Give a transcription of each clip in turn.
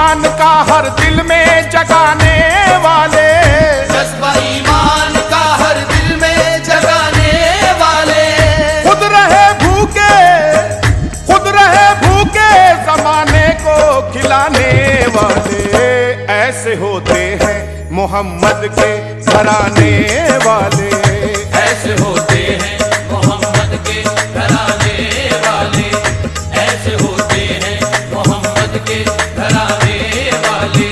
ईमान का हर दिल में जगाने वाले, जज्बा ईमान का हर दिल में जगाने वाले, खुद रहे भूखे जमाने को खिलाने वाले, ऐसे होते हैं मोहम्मद के घराने वाले, ऐसे होते हैं मोहम्मद के घराने वाले, ऐसे होते हैं मोहम्मद के घराने वाले,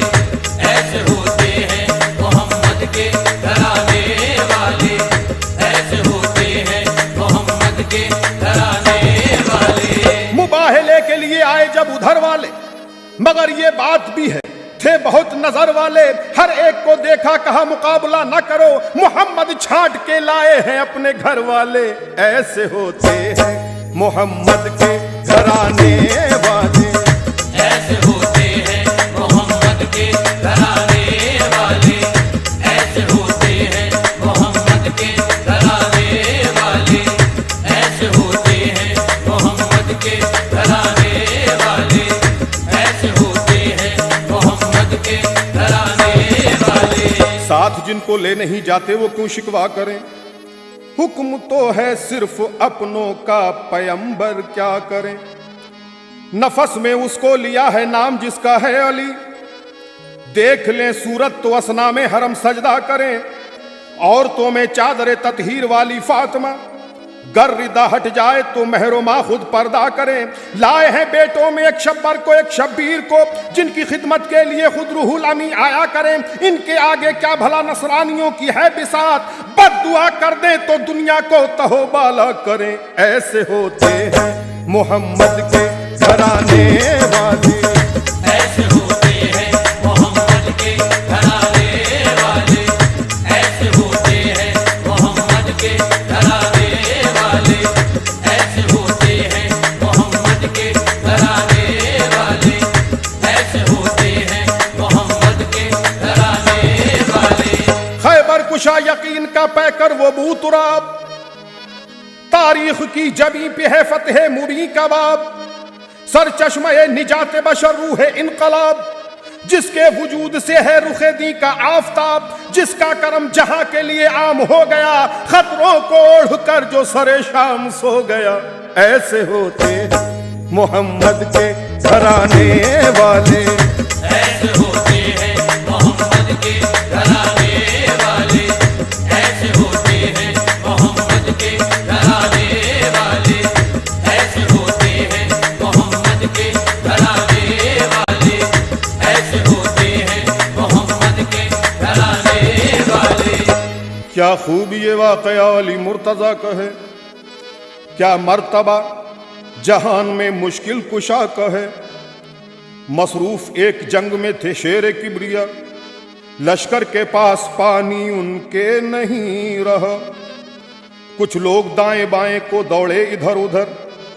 ऐसे होते हैं मोहम्मद के घराने वाले, ऐसे होते हैं मोहम्मद के घराने वाले। मुबाहले के लिए आए जब उधर वाले, मगर ये बात भी है थे बहुत नजर वाले, हर एक को देखा कहा मुकाबला न करो, मोहम्मद छांट के लाए हैं अपने घर वाले, ऐसे होते हैं मोहम्मद के घराने वाले, ऐसे होते हैं मोहम्मद के घराने वाले, ऐसे होते हैं मोहम्मद के घराने वाले, ऐसे होते हैं मोहम्मद के घराने वाले, ऐसे होते हैं मोहम्मद के घराने वाले। साथ जिनको ले नहीं जाते वो क्यों शिकवा करें, हुक्म तो है सिर्फ अपनों का, पैगंबर क्या करें। नफस में उसको लिया है नाम जिसका है अली, देख लें सूरत तो असना में हरम सजदा करें। औरतों में चादर ततहीर वाली फातिमा, गर रिदा हट जाए तो महरुमा खुद पर्दा करें। लाए हैं बेटों में एक शब्बर को एक शब्बीर को, जिनकी खिदमत के लिए खुद रूहुल अमी आया करें। इनके आगे क्या भला नसरानियों की है बिसात, बद्दुआ कर दें तो दुनिया को तहोबाला करें, ऐसे होते हैं मोहम्मद के घराने वाले, ऐसे होते हैं मोहम्मद के घराने वाले, ऐसे होते हैं मोहम्मद के घराने वाले, ऐसे होते हैं मोहम्मद के घराने वाले, ऐसे होते हैं मोहम्मद के घराने वाले। खैबर कुशा यकीन का पैकर वो बूतुराब, तारीख की जबी पे है फतेह मुबी का बाब। सर चश्मे निजात बशर रूह इनकलाब, जिसके वजूद से है रुखे दी का आफताब। जिसका करम जहां के लिए आम हो गया, खतरों को ओढ़ कर जो सरे शाम सो गया, ऐसे होते हैं मोहम्मद के घराने वाले, ऐसे होते हैं मोहम्मद के घराने वाले, ऐसे होते हैं मोहम्मद के घराने वाले, ऐसे होते हैं मोहम्मद के घराने वाले, ऐसे होते हैं मोहम्मद के घराने वाले। क्या खूब ये वाक़या अली मुर्तज़ा का है, क्या मर्तबा जहान में मुश्किल कुशा का है। मसरूफ एक जंग में थे शेर किबरिया, लश्कर के पास पानी उनके नहीं रहा। कुछ लोग दाएं बाएं को दौड़े इधर उधर,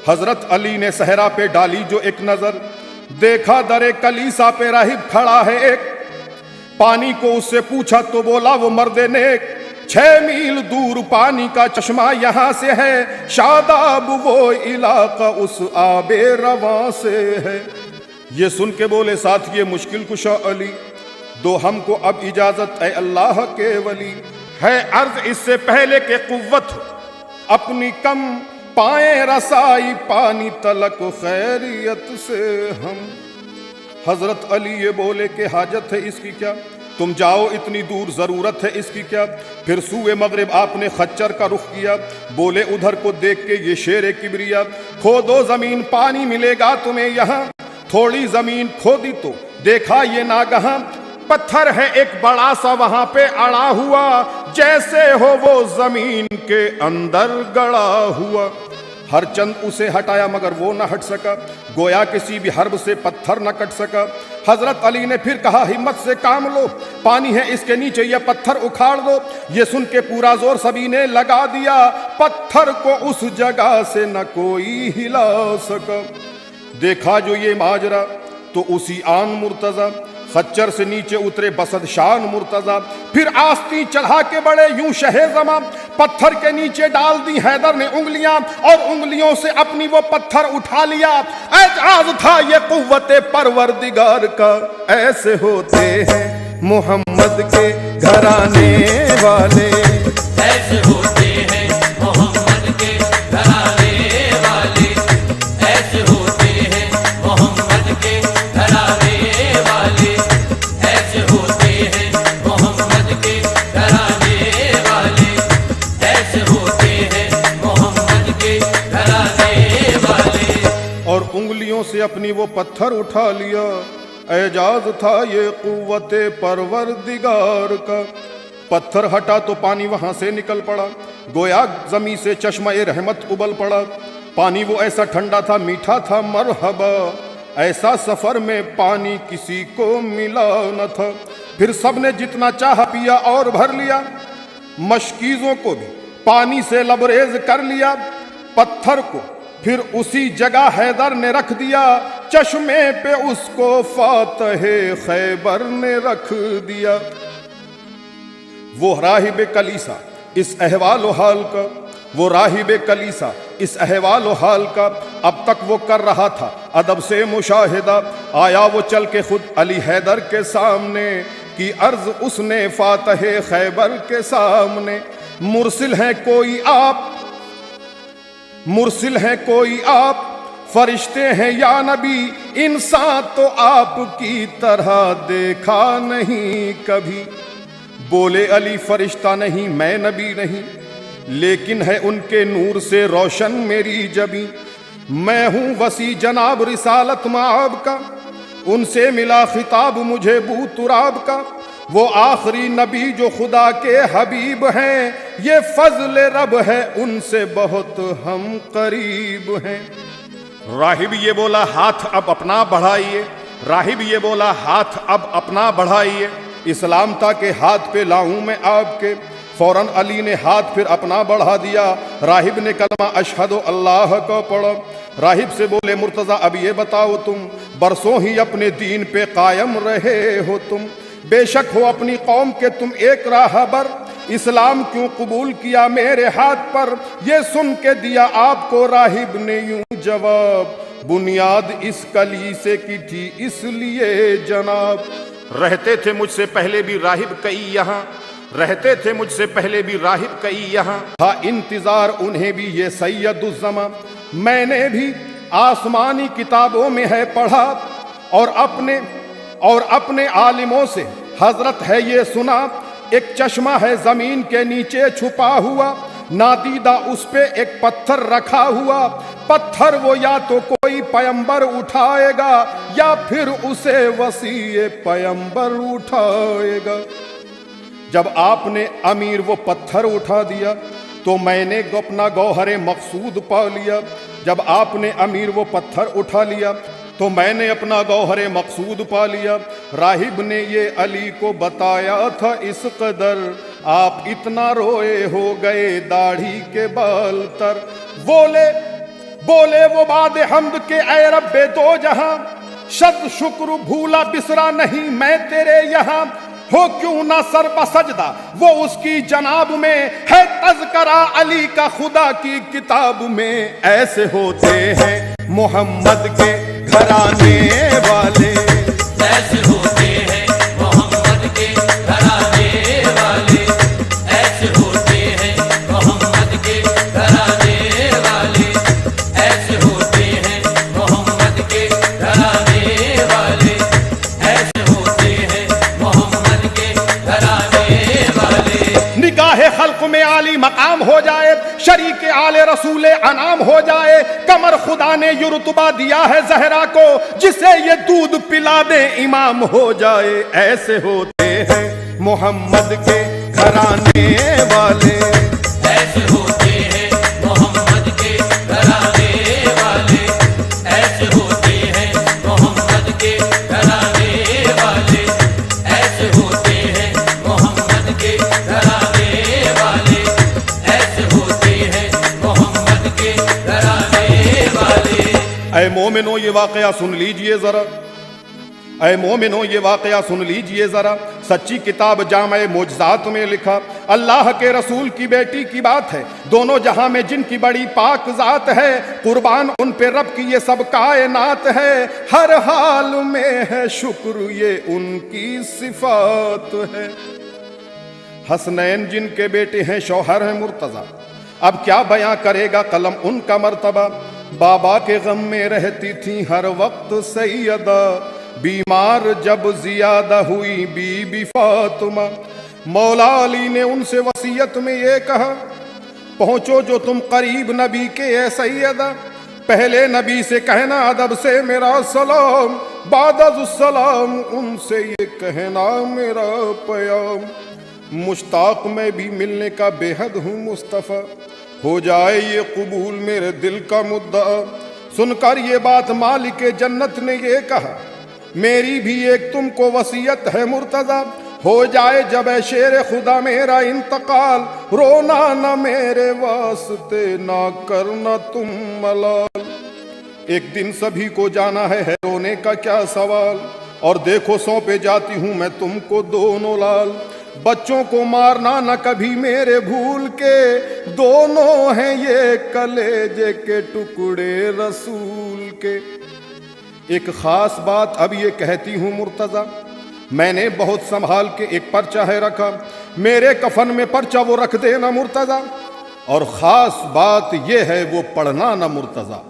हजरत अली ने सहरा पे डाली जो एक नजर। देखा दरे कलीसा पे राहिब खड़ा है एक, पानी को उससे पूछा तो बोला वो मर्दे नेक। 6 मील दूर पानी का चश्मा यहाँ से है, शादाब वो इलाका उस आबे रवां से है। ये सुन के बोले साथ ये मुश्किल कुशा अली, दो हमको अब इजाजत ऐ अल्लाह के वली। है अर्ज इससे पहले के कुव्वत अपनी कम, पाए रसाई पानी तलक खैरियत से हम। हजरत अली ये बोले कि हाजत है इसकी क्या, तुम जाओ इतनी दूर जरूरत है इसकी क्या। फिर सूए मगरिब आपने खच्चर का रुख किया, बोले उधर को देख के ये शेर किबरिया। खोदो जमीन पानी मिलेगा तुम्हें यहाँ, थोड़ी जमीन खोदी तो देखा ये नागहां, पत्थर है एक बड़ा सा वहां पे अड़ा हुआ, जैसे हो वो जमीन के अंदर गड़ा हुआ। हर चंद उसे हटाया मगर वो न हट सका, गोया किसी भी हर्ब से पत्थर न कट सका। हजरत अली ने फिर कहा हिम्मत से काम लो, पानी है इसके नीचे ये पत्थर उखाड़ दो। ये सुन के पूरा जोर सभी ने लगा दिया, पत्थर को उस जगह से न कोई हिला सका। देखा जो ये माजरा तो उसी आन मुर्तजा, खच्चर से नीचे उतरे बसद शान मुर्तजा। फिर आस्ती चढ़ा के बड़े यूं शहे जमा, पत्थर के नीचे डाल दी हैदर ने उंगलियां और उंगलियों से अपनी वो पत्थर उठा लिया। एजाज था ये कुव्वते परवरदिगार का, ऐसे होते हैं मोहम्मद के घराने वाले, ऐसे होते हैं मोहम्मद के घराने वाले, ऐसे होते हैं मोहम्मद के घराने वाले, ऐसे होते हैं मोहम्मद के घराने वाले, ऐसे होते हैं मोहम्मद के घराने वाले। और उंगलियों से अपनी वो पत्थर उठा लिया। एजाज था ये कुव्वते परवरदिगार का। पत्थर हटा तो पानी वहां से निकल पड़ा, गोया जमी से चश्मा-ए रहमत उबल पड़ा। पानी वो ऐसा ठंडा था, मीठा था, मरहबा, ऐसा सफर में पानी किसी को मिला न था। फिर सबने जितना चाहा पिया और भर लिया, मशकीजों को भी पानी से लबरेज कर लिया। पत्थर को फिर उसी जगह हैदर ने रख दिया, चश्मे पे उसको फातहे खैबर ने रख दिया। वो राहिब कलीसा इस अहवाल हाल का, वो राहिब कलीसा इस अहवाल हाल का अब तक वो कर रहा था अदब से मुशाहिदा। आया वो चल के खुद अली हैदर के सामने, की अर्ज उसने फातहे खैबर के सामने। मुरसिल है कोई आप, मुरसिल है कोई आप, फरिश्ते हैं या नबी, इंसान तो आपकी तरह देखा नहीं कभी। बोले अली फरिश्ता नहीं मैं नबी नहीं, लेकिन है उनके नूर से रोशन मेरी जबी। मैं हूँ वसी जनाब रिसालत माब का, उनसे मिला खिताब मुझे बू तुराब का। वो आखिरी नबी जो खुदा के हबीब हैं, ये फजल रब है उनसे बहुत हम करीब हैं। राहिब ये बोला हाथ अब अपना बढ़ाइए, राहिब ये बोला हाथ अब अपना बढ़ाइए। इस्लाम था के हाथ पे लाऊं मैं आपके। फौरन अली ने हाथ फिर अपना बढ़ा दिया। राहिब ने कलमा अशहदु अल्लाह को पढ़ा। राहिब से बोले मुर्तज़ा अब ये बताओ तुम बरसों ही अपने दीन पे कायम रहे हो तुम, बेशक हो अपनी कौम के तुम एक राहबर, इस्लाम क्यों कबूल किया मेरे हाथ पर। ये सुन के दिया आपको राहिब ने यूं जवाब, बुनियाद इस कलीसे की थी इसलिए जनाब। रहते थे मुझसे पहले भी राहिब कई यहाँ, रहते थे मुझसे पहले भी राहिब कई यहाँ, था इंतजार उन्हें भी ये सैयदुज़्ज़मा। मैंने भी आसमानी किताबों में है पढ़ा और अपने आलिमों से हजरत है ये सुना। एक चश्मा है जमीन के नीचे छुपा हुआ, नादीदा उस पे एक पत्थर रखा हुआ। पत्थर वो या तो कोई पैगंबर उठाएगा या फिर उसे वसीए पैगंबर उठाएगा। जब आपने अमीर वो पत्थर उठा दिया तो मैंने अपना गौहरे मकसूद पा लिया। जब आपने अमीर वो पत्थर उठा लिया तो मैंने अपना गौहरे मकसूद पा लिया। राहिब ने ये अली को बताया था इस कदर, आप इतना रोए हो गए दाढ़ी के बाल तर। बोले वो बाद हम्द के ऐ रब्बे दो जहां, शद शुक्र भूला बिसरा नहीं मैं तेरे यहाँ। हो क्यों ना सर बसजदा वो उसकी जनाब में, है तज़करा अली का खुदा की किताब में। ऐसे होते हैं मोहम्मद के घराने वाले, ऐसे होते हैं मोहम्मद के घराने वाले, ऐसे होते हैं मोहम्मद के घराने वाले, ऐसे होते हैं मोहम्मद के घराने वाले, ऐसे होते हैं मोहम्मद के घराने वाले। निगाहे खल्क में आली मकाम हो जाए, शरीक आले रसूले अनाम हो जाए। कमर खुदा ने ये रुतबा दिया है जहरा को, जिसे ये दूध पिला दे इमाम हो जाए। ऐसे होते हैं मोहम्मद के घराने वाले, ऐसे होते हैं मोहम्मद के घराने वाले, ऐसे होते हैं मोहम्मद के घराने वाले, ऐसे होते हैं मोहम्मद के घराने वाले, ऐसे होते हैं मोहम्मद के घराने वाले। ऐ मोमिनो ये वाकया सुन लीजिए जरा। ऐ मोमिनो ये वाकया सुन लीजिए जरा, सच्ची किताब जामे मोजज़ात में लिखा अल्लाह के रसूल की बेटी की बात है। दोनों जहां में जिनकी बड़ी पाक जात है, कुर्बान उन पे रब की ये सब कायनात है। हर हाल में है शुक्र ये उनकी सिफात है। हसनैन जिनके बेटे हैं शौहर हैं मुर्तज़ा, अब क्या बयां करेगा कलम उनका मर्तबा। बाबा के गम में रहती थी हर वक्त सैयदा, बीमार जब जियादा हुई बीबी फातिमा। मौला अली ने उनसे वसीयत में ये कहा, पहुंचो जो तुम करीब नबी के ए सैयदा, पहले नबी से कहना अदब से मेरा सलाम, बादुस्सलाम उनसे ये कहना मेरा प्याम। मुश्ताक में भी मिलने का बेहद हूँ मुस्तफ़ा, हो जाए ये कबूल मेरे दिल का मुद्दा। सुनकर ये बात मालिक जन्नत ने ये कहा, मेरी भी एक तुमको वसीयत है मुर्तज़ा, हो जाए जब ए शेर खुदा मेरा इंतकाल, रोना न मेरे वास्ते ना करना तुम मलाल। एक दिन सभी को जाना है रोने का क्या सवाल, और देखो सौंपे जाती हूँ मैं तुमको दोनों लाल। बच्चों को मारना न कभी मेरे भूल के, दोनों हैं ये कलेजे के टुकड़े रसूल के। एक खास बात अब ये कहती हूँ मुर्तज़ा, मैंने बहुत संभाल के एक पर्चा है रखा, मेरे कफन में पर्चा वो रख देना मुर्तज़ा। और ख़ास बात ये है वो पढ़ना ना मुर्तज़ा।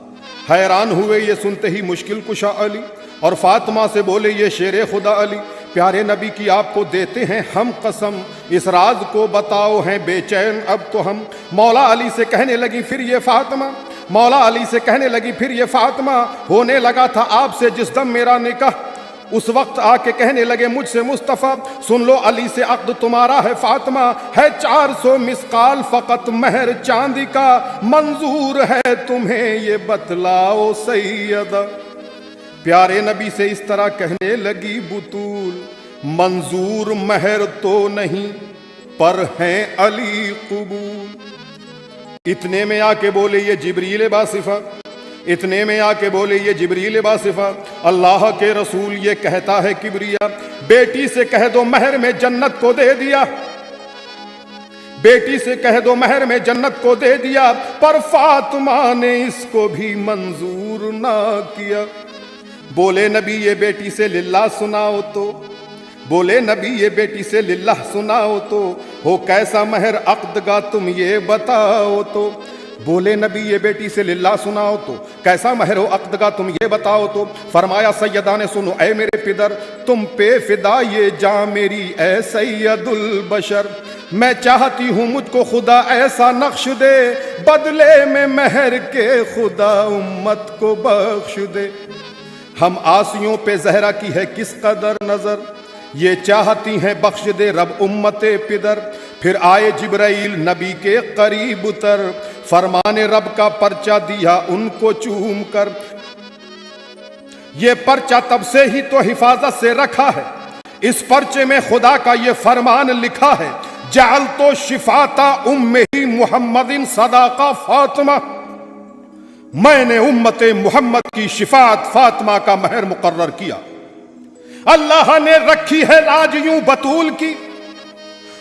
हैरान हुए ये सुनते ही मुश्किल कुशा अली, और फातिमा से बोले ये शेर खुदा अली, प्यारे नबी की आपको देते हैं हम कसम, इस राज को बताओ हैं बेचैन अब तो हम। मौला अली से कहने लगी फिर ये फातिमा, मौला अली से कहने लगी फिर ये फातिमा, होने लगा था आपसे जिस दम मेरा निकाह, उस वक्त आके कहने लगे मुझसे मुस्तफ़ा, सुन लो अली से अक़्द तुम्हारा है फातिमा, है 400 मिस्काल फ़कत महर चांदी का, मंजूर है तुम्हें ये बतलाओ सैयदा। प्यारे नबी से इस तरह कहने लगी बुतूल, मंजूर महर तो नहीं पर हैं अली कबूल। इतने में आके बोले ये जिब्रील बासिफा, इतने में आके बोले ये जिब्रील बासिफा, अल्लाह के रसूल ये कहता है किबरिया, बेटी से कह दो महर में जन्नत को दे दिया, बेटी से कह दो महर में जन्नत को दे दिया, पर फातिमा ने इसको भी मंजूर ना किया। बोले नबी ये बेटी से लिल्लाह सुनाओ तो, बोले नबी ये बेटी से लिल्लाह सुनाओ तो, हो कैसा महर अक़्द तुम ये बताओ तो। बोले नबी ये बेटी से लिल्लाह सुनाओ तो, कैसा महर हो अक़्द तुम ये बताओ तो। फरमाया सैयदा ने सुनो ऐ मेरे पिदर, तुम पे फिदा ये जां मेरी ऐ सैयदुल बशर, मैं चाहती हूँ मुझको खुदा ऐसा नक्श दे, बदले में महर के खुदा उम्मत को बख्श दे। हम आसियों पे जहरा की है किस कदर नजर, ये चाहती हैं बख्श दे रब उम्मते पिदर। फिर आए जिब्राइल नबी के करीब उतर, फरमाने रब का पर्चा दिया उनको चूम कर। ये पर्चा तब से ही तो हिफाजत से रखा है, इस पर्चे में खुदा का ये फरमान लिखा है, जाल तो शिफाता उम्मे ही मुहम्मदिन सदाका फातिमा, मैंने उम्मते मुहम्मद की शिफात फातिमा का महर मुकर्रर किया। अल्लाह ने रखी है लाज यूं बतूल की,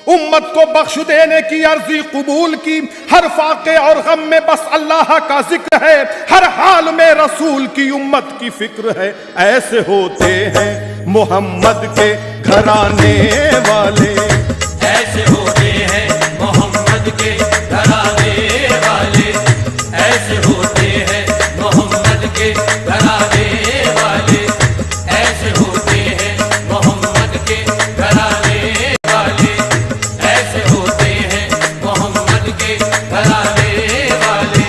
उम्मत को बख्श देने की अर्जी कबूल की। हर फाके और गम में बस अल्लाह का जिक्र है, हर हाल में रसूल की उम्मत की फिक्र है। ऐसे होते हैं मोहम्मद के घराने वाले, ऐसे होते हैं मोहम्मद के घराने वाले, ऐसे होते हैं मोहम्मद के घराने वाले, ऐसे होते हैं मोहम्मद के घराने वाले, ऐसे होते हैं मोहम्मद के घराने वाले।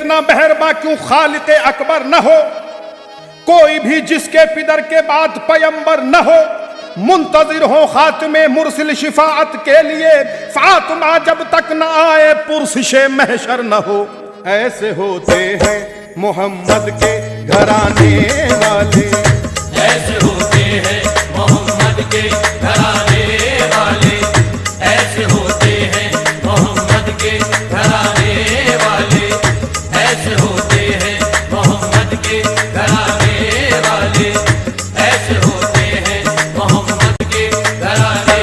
इतना मेहरबा क्यों खालिक अकबर न हो, कोई भी जिसके पिदर के बाद पैगंबर न हो, मुंतजिर हो खातिमे मुरसिल शिफाअत के लिए, फातिमा जब तक न आए पुरसिशे महशर न हो। ऐसे होते हैं मोहम्मद के घराने वाले, ऐसे होते हैं मोहम्मद के घराने वाले, ऐसे होते हैं मोहम्मद के घराने वाले, ऐसे होते हैं मोहम्मद के घराने वाले, ऐसे होते हैं मोहम्मद के घराने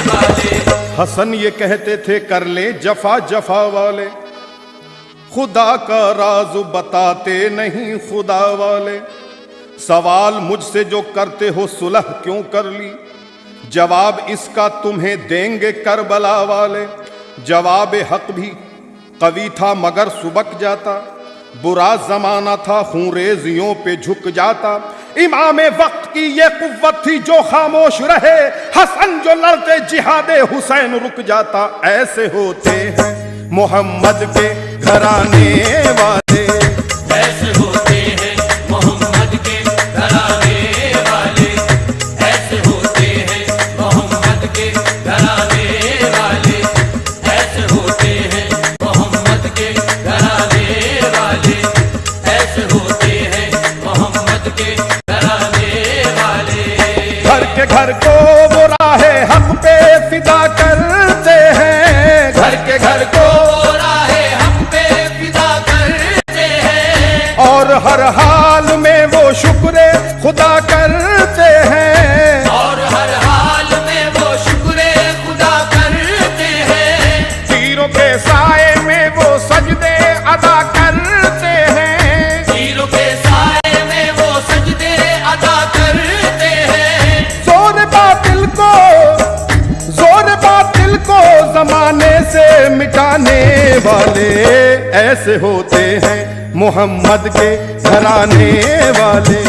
वाले। हसन ये कहते थे कर ले जफा जफा वाले, खुदा का राज बताते नहीं खुदा वाले। सवाल मुझसे जो करते हो सुलह क्यों कर ली, जवाब इसका तुम्हें देंगे करबला वाले। जवाब हक भी कवि था मगर सुबक जाता, बुरा जमाना था खूंरेजियों पे झुक जाता। इमाम वक्त की ये कुव्वत थी जो खामोश रहे, हसन जो लड़ते जिहादे हुसैन रुक जाता। ऐसे होते हैं मोहम्मद के घराने वाले, ऐसे होते हैं मोहम्मद के घराने वाले, ऐसे होते हैं मोहम्मद के घराने वाले, ऐसे होते हैं मोहम्मद के घराने वाले, ऐसे होते हैं मोहम्मद के घराने वाले। घर के घर को वो राहे हक पे फिदा करते हैं, घर के घर को राहे हम पे फिदा करते हैं, और हर हाल में वो शुक्र खुदा करते हैं। और हर हाल में वो शुक्र खुदा करते हैं, तीरों के साए में वो सजदे अदा करते हैं। तीरों के साए में वो सजदे अदा करते हैं। जोर बातिल को जमाने से मिटाने वाले, ऐसे होते हैं मोहम्मद के घराने वाले,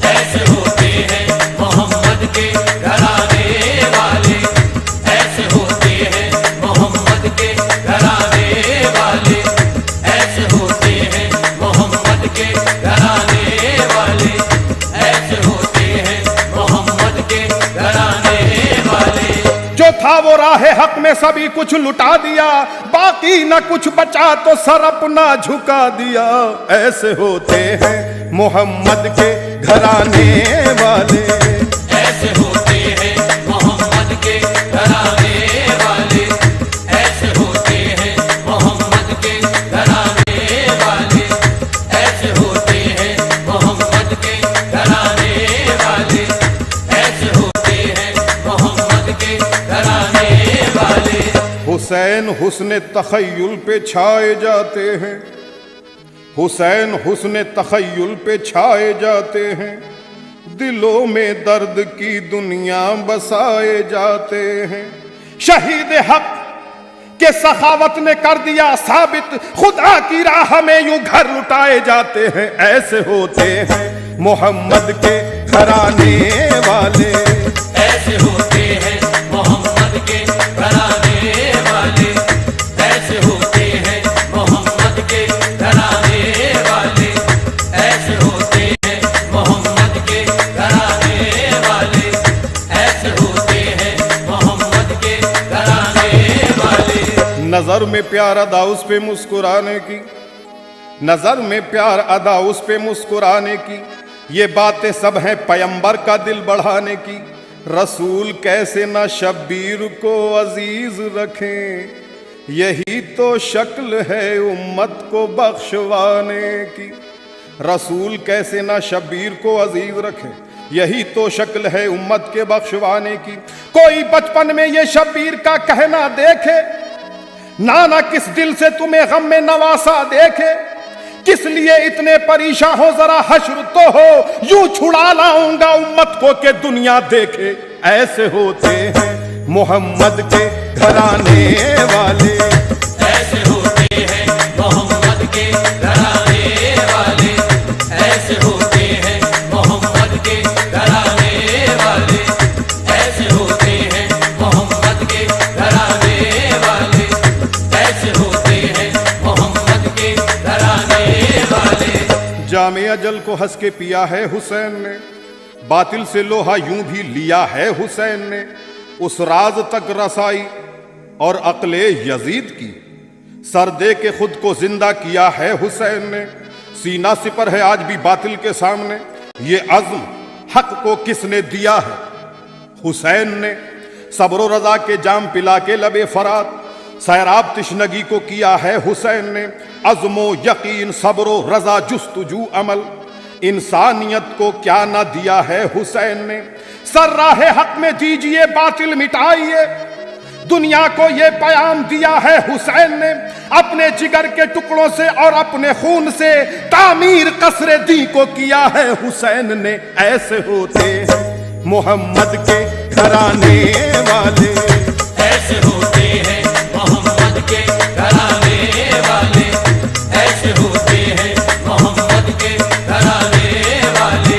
ऐसे होते हैं मोहम्मद के घराने वाले, ऐसे होते हैं मोहम्मद के घराने वाले, ऐसे होते हैं मोहम्मद के घराने वाले, ऐसे होते हैं मोहम्मद के घराने वाले। जो था वो राहे हक में सभी कुछ लुटा दिया, बाकी न कुछ बचा तो सर अपना झुका दिया। ऐसे होते हैं मोहम्मद के घराने वाले, ऐसे होते हैं मोहम्मद के घराने वाले, ऐसे होते हैं मोहम्मद के घराने वाले, ऐसे होते हैं मोहम्मद के घराने वाले, ऐसे होते हैं मोहम्मद के घराने वाले। हुसैन हुस्न तखय्युल पे छाए जाते हैं, हुसैन हुस्न तखय्युल पे छाए जाते हैं। दिलों में दर्द की दुनिया बसाए जाते हैं। शहीद हक के सखावत ने कर दिया साबित, खुदा की राह में यूं घर लुटाए जाते हैं। ऐसे होते हैं मोहम्मद के घराने वाले, ऐसे होते हैं मोहम्मद के घराने वाले, ऐसे होते हैं मोहम्मद के घराने वाले, ऐसे होते हैं मोहम्मद के घराने वाले, ऐसे होते हैं मोहम्मद के घराने वाले। नजर में प्यार अदा उस पे मुस्कुराने की, नजर में प्यार अदा उस पे मुस्कुराने की। ये बातें सब हैं पैगंबर का दिल बढ़ाने की। रसूल कैसे ना शब्बीर को अजीज रखें, यही तो शक्ल है उम्मत को बख्शवाने की। रसूल कैसे ना शब्बीर को अजीज रखें, यही तो शक्ल है उम्मत के बख्शवाने की। कोई बचपन में ये शब्बीर का कहना देखे, नाना किस दिल से तुम्हें गम में नवासा देखे। किस लिए इतने परेशान हो, जरा हश्र तो हो, यूं छुड़ा लाऊंगा उम्मत को के दुनिया देखे। ऐसे होते हैं मोहम्मद के घराने वाले, ऐसे होते हैं मोहम्मद के घराने वाले, ऐसे होते हैं मोहम्मद के घराने वाले, ऐसे होते हैं मोहम्मद के घराने वाले, ऐसे होते हैं मोहम्मद के घराने जामे अजल को हंस के पिया है हुसैन ने, बातिल से लोहा यूं भी लिया है हुसैन ने। उस राज तक रसाई और अक्ले यजीद की, सर दे के खुद को जिंदा किया है हुसैन ने। सीना सिपर है आज भी बातिल के सामने, ये अज़्म हक को किसने दिया है? हुसैन ने। सब्र रजा के जाम पिला के लबे फरात, सैराब तिश्नगी को किया है हुसैन ने। अज़्मो यकीन सब्र रजा जुस्तजू अमल, इंसानियत को क्या ना दिया है हुसैन ने। सर राह हक में दीजिए बातिल मिटाइए, दुनिया को ये पैगाम दिया है हुसैन ने। अपने जिगर के टुकड़ों से और अपने खून से तामीर कसरे दी को किया है हुसैन ने। ऐसे होते हैं मोहम्मद के घराने वाले, ऐसे होते हैं मोहम्मद के घराने वाले, ऐसे होते हैं मोहम्मद के घराने वाले,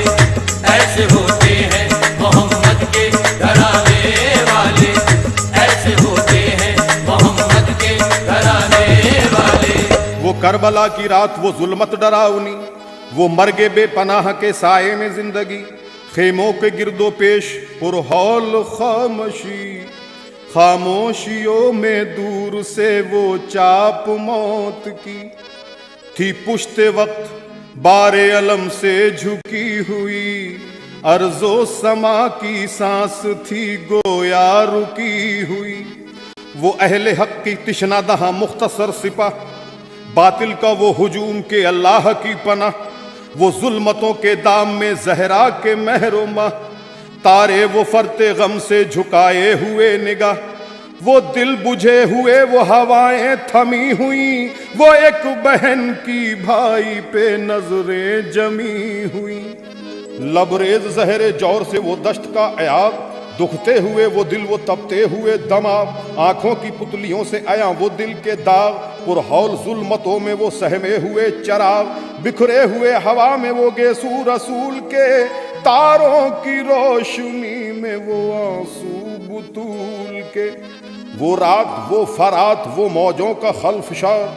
ऐसे होते हैं मोहम्मद के घराने वाले, ऐसे होते हैं मोहम्मद के घराने वाले। वो करबला की रात, वो जुल्मत डरावनी, वो मर्गे बेपनाह के साए में जिंदगी। खेमों के गिरदो पेश पुरहौल खामोशी, खामोशियों में दूर से वो चाप मौत की। थी पुश्ते वक्त बारे अलम से झुकी हुई, अर्जो समा की सांस थी गोया रुकी हुई। वो अहले हक की तिश्ना दहा मुख्तसर सिपा, बातिल का वो हुजूम के अल्लाह की पनाह। वो जुल्मतों के दाम में जहरा के महरुमा, तारे वो फरते गम से झुकाए हुए निगाह। वो दिल बुझे हुए, वो हवाएं थमी हुई, वो एक बहन की भाई पे नजरें जमी हुई। लबरेज जहरे जौर से वो दश्त का अयाब, दुखते हुए वो दिल, वो तपते हुए दमाग। आंखों की पुतलियों से आया वो दिल के दाग, पुरहौल जुल्मतों में वो सहमे हुए चराग। बिखरे हुए हवा में वो गेसू रसूल के, तारों की रोशनी में वो आंसू बुतूल के। वो रात, वो फरात, वो मौजों का खल्फशार,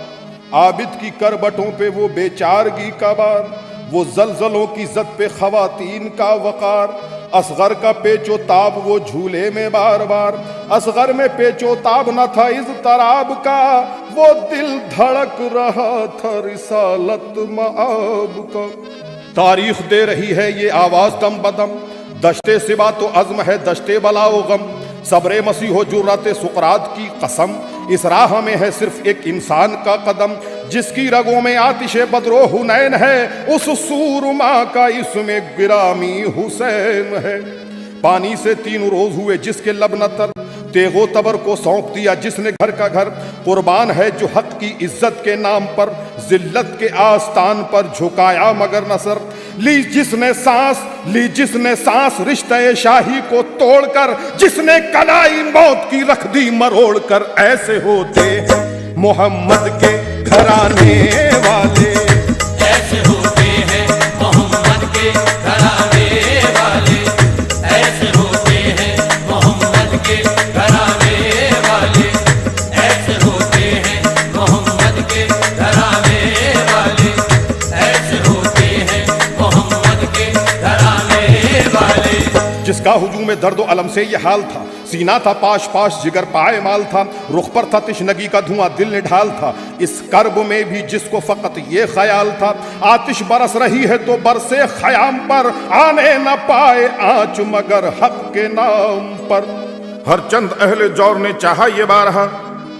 आबिद की करबटों पे वो बेचारगी का बार। वो जलजलों की जद पे खवातीन का वकार, असगर का पेचो ताब वो झूले में बार बार। असगर में पेचो ताब न था इस तराब का, वो दिल धड़क रहा था रिसालत मआब का। तारीख दे रही है ये आवाज दम बदम, दश्ते सिबा तो अज़्म है दश्ते बलाओ गम। सब्रे मसीहो जुर्रते सुकरात की कसम, इस राह में है सिर्फ एक इंसान का कदम। जिसकी रगों में आतिशे बदरो हुनैन है, उस सूरमा का इसमें गिरामी हुसैन है। पानी से 3 रोज हुए जिसके लब न तर, तेगो तबर को सौंप दिया जिसने घर का घर। कुर्बान है जो हक की इज्जत के नाम पर, जिल्लत के आस्तान पर झुकाया मगर नसर। ली जिसने सांस रिश्ते शाही को तोड़कर, जिसने कलाई मौत की रख दी मरोड़ कर। ऐसे होते हैं मोहम्मद के घराने वाले, ऐसे होते हैं मोहम्मद के घराने वाले, ऐसे होते हैं मोहम्मद के घराने वाले, ऐसे होते हैं मोहम्मद के घराने वाले, ऐसे होते हैं मोहम्मद के घराने वाले। जिसका हुजूम में दर्द अलम से ये हाल था, सीना था पाश पाश जिगर पाए माल था। रुख पर था तिश्नगी का धुआं दिल ने ढाल था, इस कर्ब में भी जिसको फकत ये ख्याल था। आतिश बरस रही है तो बरसे खयाम पर, आने न पाए आँच मगर हक के नाम पर। हर चंद अहले जौर ने चाहा ये बारहा,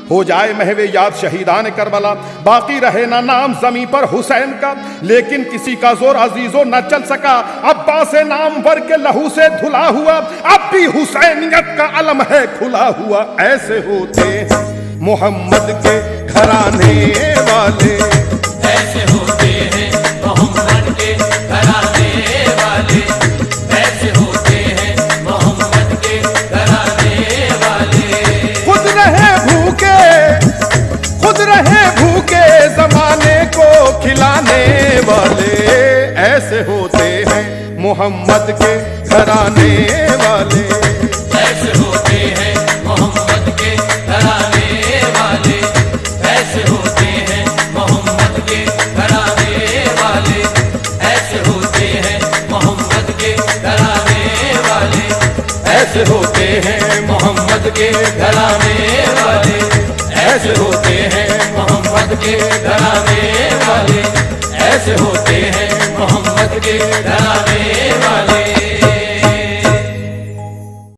हो जाए महवे याद शहीदान करबला। बाकी रहे ना नाम जमी पर हुसैन का, लेकिन किसी का जोर अजीजो न चल सका। अब्बास नाम भर के लहू से धुला हुआ, अब भी हुसैनियत का अलम है खुला हुआ। ऐसे होते हैं मोहम्मद के घराने वाले, ऐसे होते हैं मोहम्मद के घराने वाले, ऐसे होते हैं मोहम्मद के घराने वाले। खुद रहे भूखे जमाने को खिलाने वाले, ऐसे होते हैं मोहम्मद के घराने वाले, ऐसे होते हैं मोहम्मद के घराने वाले, ऐसे होते हैं मोहम्मद के घराने वाले, हैं मोहम्मद के घराने वाले, ऐसे होते हैं मोहम्मद के घराने वाले, ऐसे होते हैं मोहम्मद के घराने वाले।